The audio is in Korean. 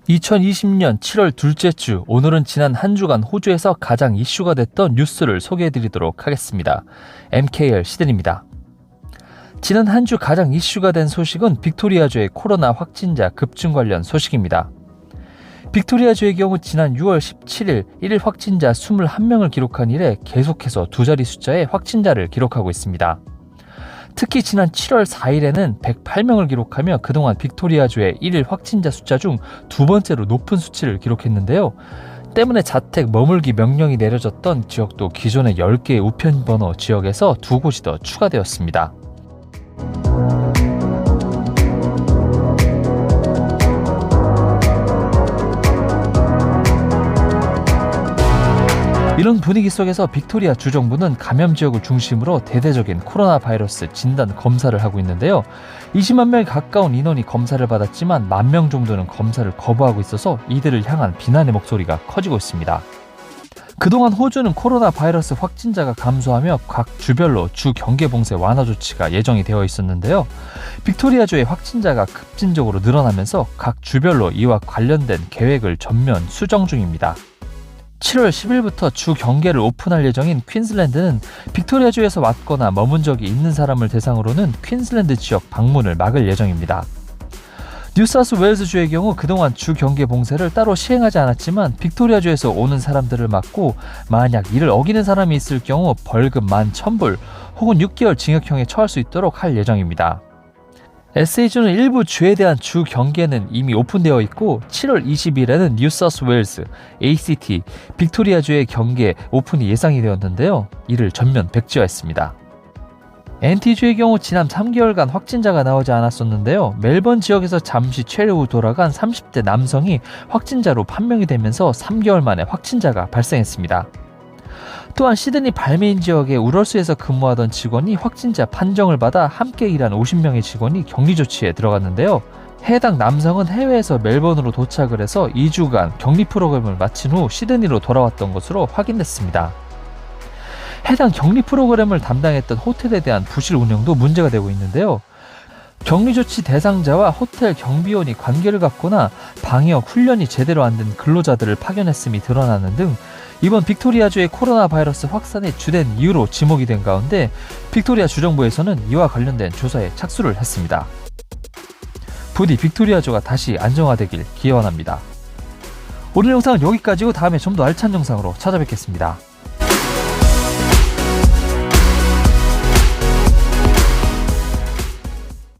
2020년 7월 둘째 주, 오늘은 지난 한 주간 호주에서 가장 이슈가 됐던 뉴스를 소개해드리도록 하겠습니다. MKR 시든입니다. 지난 한 주 가장 이슈가 된 소식은 빅토리아주의 코로나 확진자 급증 관련 소식입니다. 빅토리아주의 경우 지난 6월 17일 1일 확진자 21명을 기록한 이래 계속해서 두 자리 숫자의 확진자를 기록하고 있습니다. 특히 지난 7월 4일에는 108명을 기록하며 그동안 빅토리아주의 1일 확진자 숫자 중 두 번째로 높은 수치를 기록했는데요. 때문에 자택 머물기 명령이 내려졌던 지역도 기존의 10개의 우편번호 지역에서 두 곳이 더 추가되었습니다. 이런 분위기 속에서 빅토리아 주정부는 감염 지역을 중심으로 대대적인 코로나 바이러스 진단 검사를 하고 있는데요. 20만 명에 가까운 인원이 검사를 받았지만 1만 명 정도는 검사를 거부하고 있어서 이들을 향한 비난의 목소리가 커지고 있습니다. 그동안 호주는 코로나 바이러스 확진자가 감소하며 각 주별로 주 경계 봉쇄 완화 조치가 예정이 되어 있었는데요. 빅토리아주의 확진자가 급진적으로 늘어나면서 각 주별로 이와 관련된 계획을 전면 수정 중입니다. 7월 10일부터 주 경계를 오픈할 예정인 퀸즐랜드는 빅토리아주에서 왔거나 머문 적이 있는 사람을 대상으로는 퀸즐랜드 지역 방문을 막을 예정입니다. 뉴사우스웨일즈주의 경우 그동안 주 경계 봉쇄를 따로 시행하지 않았지만 빅토리아주에서 오는 사람들을 막고 만약 이를 어기는 사람이 있을 경우 벌금 11,000불 혹은 6개월 징역형에 처할 수 있도록 할 예정입니다. SA주는 일부 주에 대한 주 경계는 이미 오픈되어 있고 7월 20일에는 뉴사우스웨일즈, ACT, 빅토리아주의 경계 오픈이 예상이 되었는데요. 이를 전면 백지화했습니다. NT주의 경우 지난 3개월간 확진자가 나오지 않았었는데요. 멜번 지역에서 잠시 체류 후 돌아간 30대 남성이 확진자로 판명이 되면서 3개월 만에 확진자가 발생했습니다. 또한 시드니 발메인 지역의 우럴스에서 근무하던 직원이 확진자 판정을 받아 함께 일한 50명의 직원이 격리 조치에 들어갔는데요. 해당 남성은 해외에서 멜번으로 도착을 해서 2주간 격리 프로그램을 마친 후 시드니로 돌아왔던 것으로 확인됐습니다. 해당 격리 프로그램을 담당했던 호텔에 대한 부실 운영도 문제가 되고 있는데요. 격리 조치 대상자와 호텔 경비원이 관계를 갖거나 방역 훈련이 제대로 안 된 근로자들을 파견했음이 드러나는 등 이번 빅토리아주의 코로나 바이러스 확산의 주된 이유로 지목이 된 가운데 빅토리아 주정부에서는 이와 관련된 조사에 착수를 했습니다. 부디 빅토리아주가 다시 안정화되길 기원합니다. 오늘 영상은 여기까지고 다음에 좀 더 알찬 영상으로 찾아뵙겠습니다.